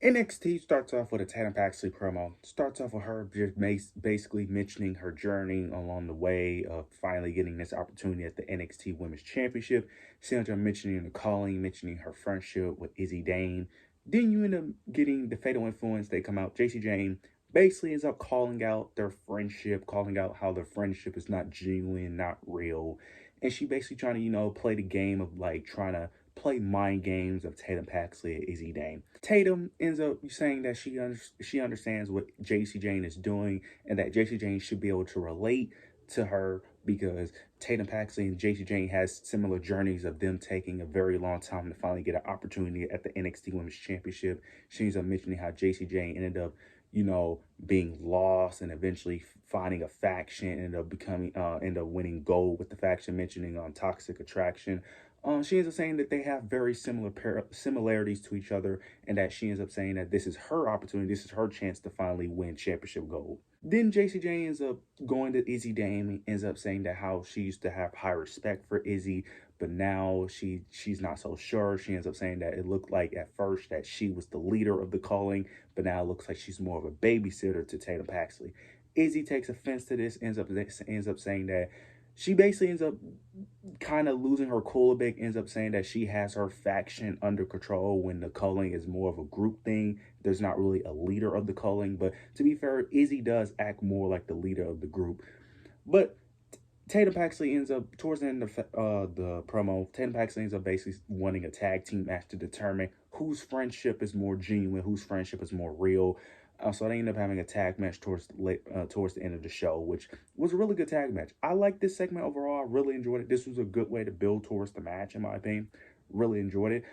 NXT starts off with a Tatum Paxley promo. Starts off with her just basically mentioning her journey along the way of finally getting this opportunity at the NXT Women's Championship. She ends up mentioning the calling, mentioning her friendship with Izzy Dane. Then you end up getting the Fatal Influence. They come out. JC Jane basically ends up calling out their friendship, calling out how their friendship is not genuine, not real. And she basically trying to, play the game of like trying to play mind games of Tatum Paxley and Izzy Dane. Tatum ends up saying that she understands what JC Jane is doing and that JC Jane should be able to relate to her because Tatum Paxley and JC Jane has similar journeys of them taking a very long time to finally get an opportunity at the NXT Women's Championship. She ends up mentioning how JC Jane ended up, being lost and eventually finding a faction, end up winning gold with the faction, mentioning Toxic Attraction. She ends up saying that they have very similarities to each other, and that she ends up saying that this is her opportunity, this is her chance to finally win championship gold. Then JC Jane ends up going to Izzy Dame, ends up saying that how she used to have high respect for Izzy, but now she's not so sure. She ends up saying that it looked like at first that she was the leader of the calling, but now it looks like she's more of a babysitter to Tatum Paxley. Izzy takes offense to this, ends up saying that she basically ends up kind of losing her cool a bit, ends up saying that she has her faction under control when the culling is more of a group thing. There's not really a leader of the culling, but to be fair, Izzy does act more like the leader of the group. But Tatum Paxley ends up, towards the end of the promo, Tatum Paxley ends up basically wanting a tag team match to determine whose friendship is more genuine, whose friendship is more real. So they end up having a tag match towards the end of the show, which was a really good tag match. I like this segment overall. I really enjoyed it. This was a good way to build towards the match, in my opinion. Really enjoyed it.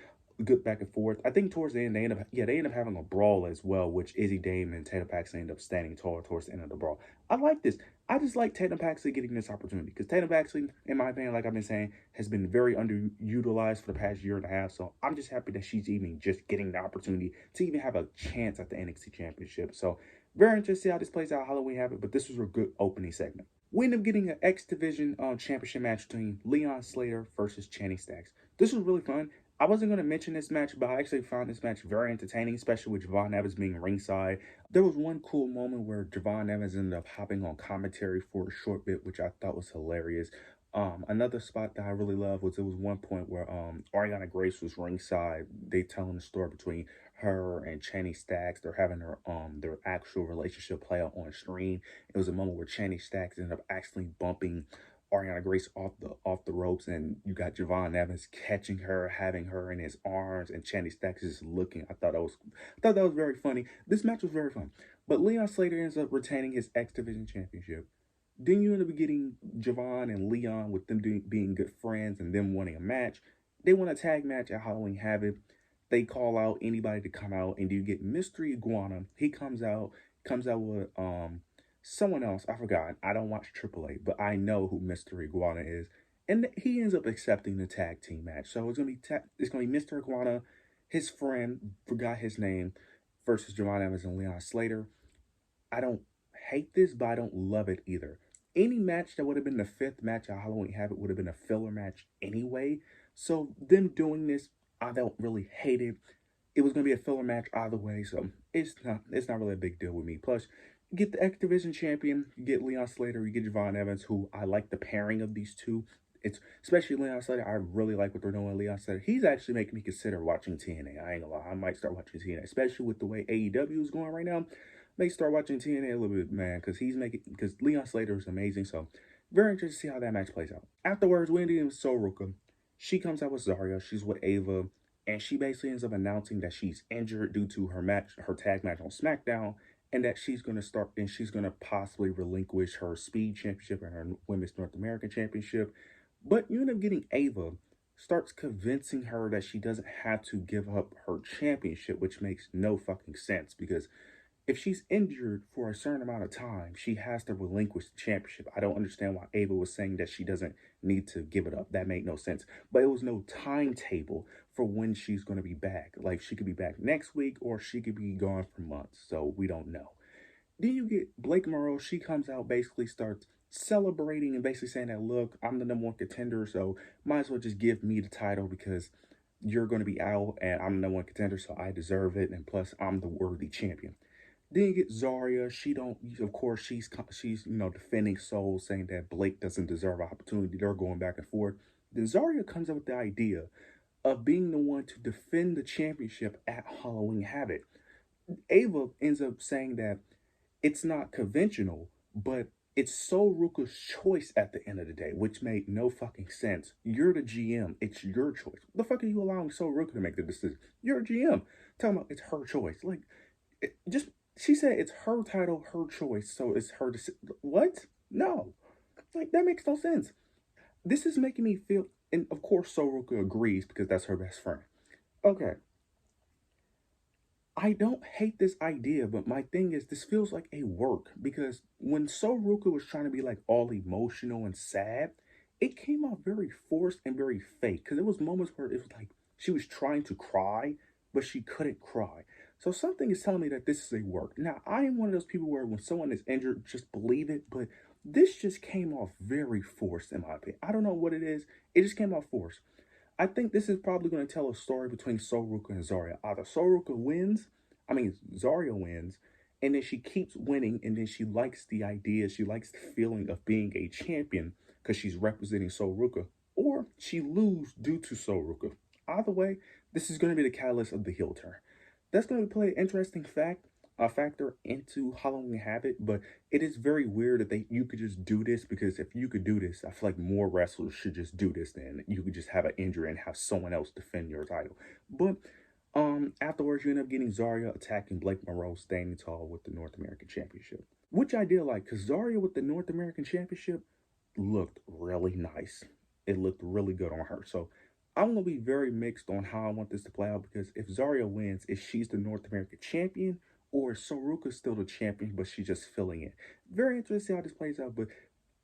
Good back and forth. I think towards the end they end up having a brawl as well, which Izzy Dame and Tatum Paxley end up standing tall towards the end of the brawl. I like this. I just like Tatum Paxley getting this opportunity because Tatum Paxley, in my opinion, like I've been saying, has been very underutilized for the past year and a half. So I'm just happy that she's even just getting the opportunity to even have a chance at the NXT Championship. So very interested to see how this plays out, how we have it. But this was a good opening segment. We end up getting an X Division championship match between Leon Slater versus Channing Stacks. This was really fun. I wasn't going to mention this match, but I actually found this match very entertaining, especially with Javon Evans being ringside. There was one cool moment where Javon Evans ended up hopping on commentary for a short bit, which I thought was hilarious. Another spot that I really loved was it was one point where Ariana Grace was ringside. They telling the story between her and Channing Stacks. They're having their actual relationship play out on screen. It was a moment where Channing Stacks ended up actually bumping Ariana Grace off the ropes, and you got Javon Evans catching her, having her in his arms, and Channing Stacks just looking. I thought that was very funny. This match was very fun. But Leon Slater ends up retaining his X Division Championship. Then you end up getting Javon and Leon with them being good friends and them wanting a match. They want a tag match at Halloween Havoc. They call out anybody to come out, and you get Mystery Iguana. He comes out with someone else. I forgot. I don't watch AAA, but I know who Mystery Iguana is, and he ends up accepting the tag team match. So it's gonna be Mystery Iguana, his friend, forgot his name, versus Javon Evans and Leon Slater. I don't hate this, but I don't love it either. Any match that would have been the fifth match at Halloween Havoc would have been a filler match anyway. So them doing this, I don't really hate it. It was gonna be a filler match either way, so it's not really a big deal with me. Plus, you get the X Division champion, you get Leon Slater, you get Javon Evans, who I like the pairing of these two. It's especially Leon Slater. I really like what they're doing with Leon Slater. He's actually making me consider watching TNA. I ain't gonna lie, I might start watching TNA, especially with the way AEW is going right now. May start watching TNA a little bit, man, because Leon Slater is amazing. So very interested to see how that match plays out. Afterwards, Wendy and Soruka. She comes out with Zarya. She's with Ava, and she basically ends up announcing that she's injured due to her tag match on SmackDown, and that she's gonna possibly relinquish her Speed Championship and her Women's North American Championship. But you end up getting Ava starts convincing her that she doesn't have to give up her championship, which makes no fucking sense because if she's injured for a certain amount of time, she has to relinquish the championship. I don't understand why Ava was saying that she doesn't need to give it up. That made no sense. But it was no timetable for when she's going to be back. Like she could be back next week or she could be gone for months. So we don't know. Then you get Blake Morrow. She comes out, basically starts celebrating and basically saying that, look, I'm the number one contender, so might as well just give me the title because you're going to be out, and I'm the number one contender, so I deserve it, and plus I'm the worthy champion. Then you get Zarya. She don't, of course, she's defending Soul, saying that Blake doesn't deserve opportunity. They're going back and forth. Then Zarya comes up with the idea of being the one to defend the championship at Halloween Havoc. Ava ends up saying that it's not conventional, but it's Soruka's choice at the end of the day, which made no fucking sense. You're the GM. It's your choice. The fuck are you allowing Soruka to make the decision? You're a GM. Talking about it's her choice. Like, just she said it's her title, her choice, so it's her decision. What? No, like that makes no sense. This is making me feel, and of course Soruka agrees because that's her best friend. Okay, I don't hate this idea, but my thing is, this feels like a work because when Soruka was trying to be like all emotional and sad, it came out very forced and very fake. Because there was moments where it was like she was trying to cry, but she couldn't cry. So something is telling me that this is a work. Now I am one of those people where when someone is injured, just believe it. But this just came off very forced in my opinion. I don't know what it is. It just came off forced. I think this is probably going to tell a story between Soruka and Zarya. Either Soruka wins, I mean Zarya wins, and then she keeps winning, and then she likes the idea, she likes the feeling of being a champion because she's representing Soruka, or she lose due to Soruka. Either way, this is going to be the catalyst of the heel turn. That's going to play an interesting factor into Halloween Havoc, but it is very weird that you could just do this because if you could do this, I feel like more wrestlers should just do this. Then you could just have an injury and have someone else defend your title. But afterwards, you end up getting Zarya attacking Blake Monroe, standing tall with the North American Championship, which I did like because Zarya with the North American Championship looked really nice. It looked really good on her. So I'm gonna be very mixed on how I want this to play out because if Zarya wins, if she's the North American champion, or is Saruka still the champion, but she's just filling it. Very interesting how this plays out, but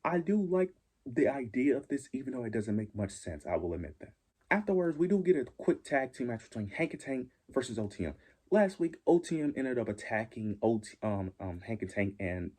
I do like the idea of this, even though it doesn't make much sense. I will admit that. Afterwards, we do get a quick tag team match between Hank and Tank versus OTM. Last week, OTM ended up attacking Hank and Tank and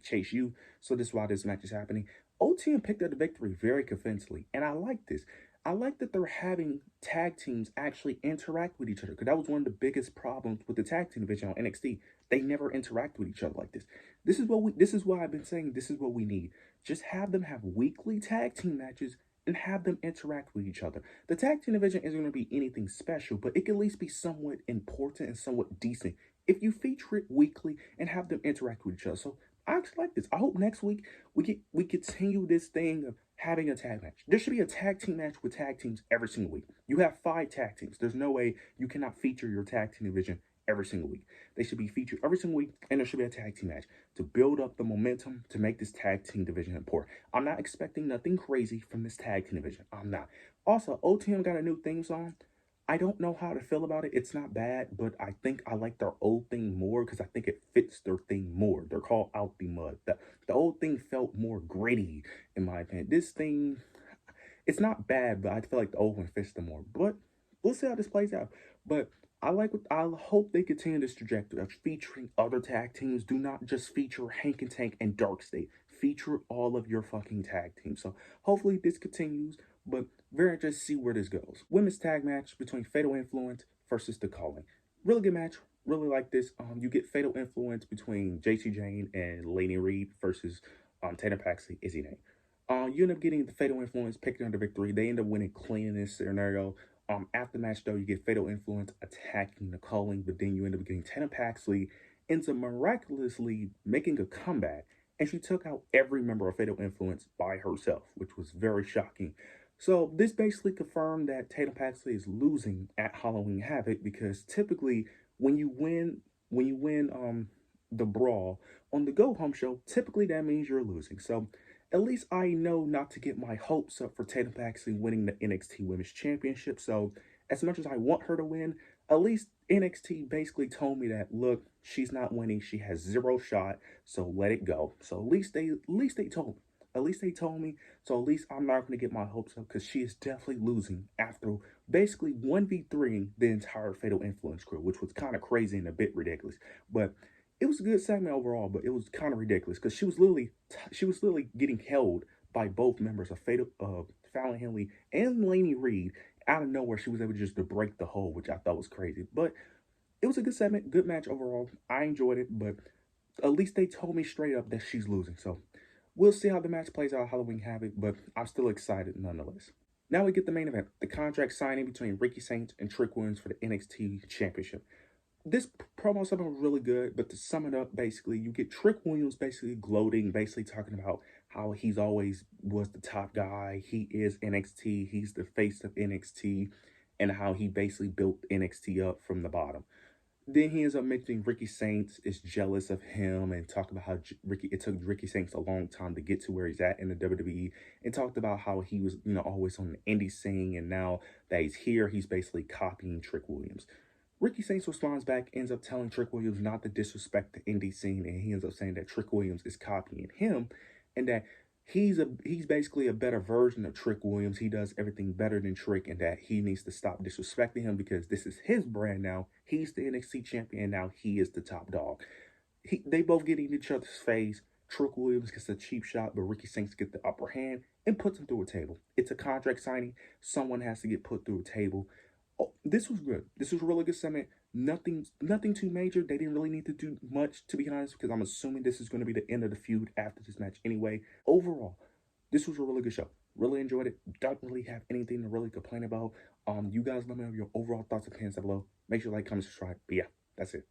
Chase U. So this is why this match is happening. OTM picked up the victory very convincingly, and I like this. I like that they're having tag teams actually interact with each other because that was one of the biggest problems with the tag team division on NXT. They never interact with each other like this. This is why I've been saying this is what we need. Just have them have weekly tag team matches and have them interact with each other. The tag team division isn't going to be anything special, but it can at least be somewhat important and somewhat decent if you feature it weekly and have them interact with each other. So I actually like this. I hope next week we continue this thing of having a tag match. There should be a tag team match with tag teams every single week. You have 5 tag teams. There's no way you cannot feature your tag team division every single week. They should be featured every single week, and there should be a tag team match to build up the momentum to make this tag team division important. I'm not expecting nothing crazy from this tag team division. I'm not. Also, OTM got a new theme song. I don't know how to feel about it. It's not bad, but I think I like their old thing more because I think it fits their thing more. They're called Out the Mud. The old thing felt more gritty, in my opinion. This thing, it's not bad, but I feel like the old one fits them more. But we'll see how this plays out. But I hope they continue this trajectory of featuring other tag teams. Do not just feature Hank and Tank and Dark State. Feature all of your fucking tag teams. So hopefully this continues, but very interested to see where this goes. Women's tag match between Fatal Influence versus The Calling. Really good match. Really like this. You get Fatal Influence between JC Jane and Laney Reed versus Tatum Paxley, Izzy Nate. You end up getting the Fatal Influence picking up the victory. They end up winning clean in this scenario. After the match, though, you get Fatal Influence attacking the Calling, but then you end up getting Tatum Paxley into miraculously making a comeback, and she took out every member of Fatal Influence by herself, which was very shocking. So this basically confirmed that Tatum Paxley is losing at Halloween Havoc because typically when you win the brawl on the Go Home show, typically that means you're losing. So at least I know not to get my hopes up for Tatum Paxley winning the NXT Women's Championship. So as much as I want her to win, at least NXT basically told me that look, she's not winning, she has zero shot, so let it go. So at least they told me. At least they told me, so at least I'm not going to get my hopes up because she is definitely losing after basically 1v3ing the entire Fatal Influence crew, which was kind of crazy and a bit ridiculous. But it was a good segment overall, but it was kind of ridiculous because she was literally getting held by both members of Fatal Fallon Henley and Laney Reed out of nowhere, she was able just to break the hold, which I thought was crazy. But it was a good segment, good match overall. I enjoyed it, but at least they told me straight up that she's losing. So we'll see how the match plays out Halloween Havoc, but I'm still excited nonetheless. Now we get the main event, the contract signing between Ricky Saints and Trick Williams for the NXT Championship. This promo segment was really good, but to sum it up, basically, you get Trick Williams basically gloating, basically talking about how he's always was the top guy. He is NXT. He's the face of NXT, and how he basically built NXT up from the bottom. Then he ends up mentioning Ricky Saints is jealous of him and talked about how it took Ricky Saints a long time to get to where he's at in the WWE, and talked about how he was, always on the indie scene, and now that he's here, he's basically copying Trick Williams. Ricky Saints responds back, ends up telling Trick Williams not to disrespect the indie scene, and he ends up saying that Trick Williams is copying him, and that he's basically a better version of Trick Williams. He does everything better than Trick, and that he needs to stop disrespecting him because this is his brand now. He's the NXT champion, and now he is the top dog. They both get in each other's face. Trick Williams gets a cheap shot, but Ricky Saints get the upper hand and puts him through a table. It's a contract signing. Someone has to get put through a table. Oh, this was good. This was a really good segment. Nothing too major. They didn't really need to do much, to be honest, because I'm assuming this is going to be the end of the feud after this match anyway. Overall, this was a really good show. Really enjoyed it. Don't really have anything to really complain about. You guys let me know your overall thoughts and opinions down below. Make sure to like, comment, subscribe. But yeah, that's it.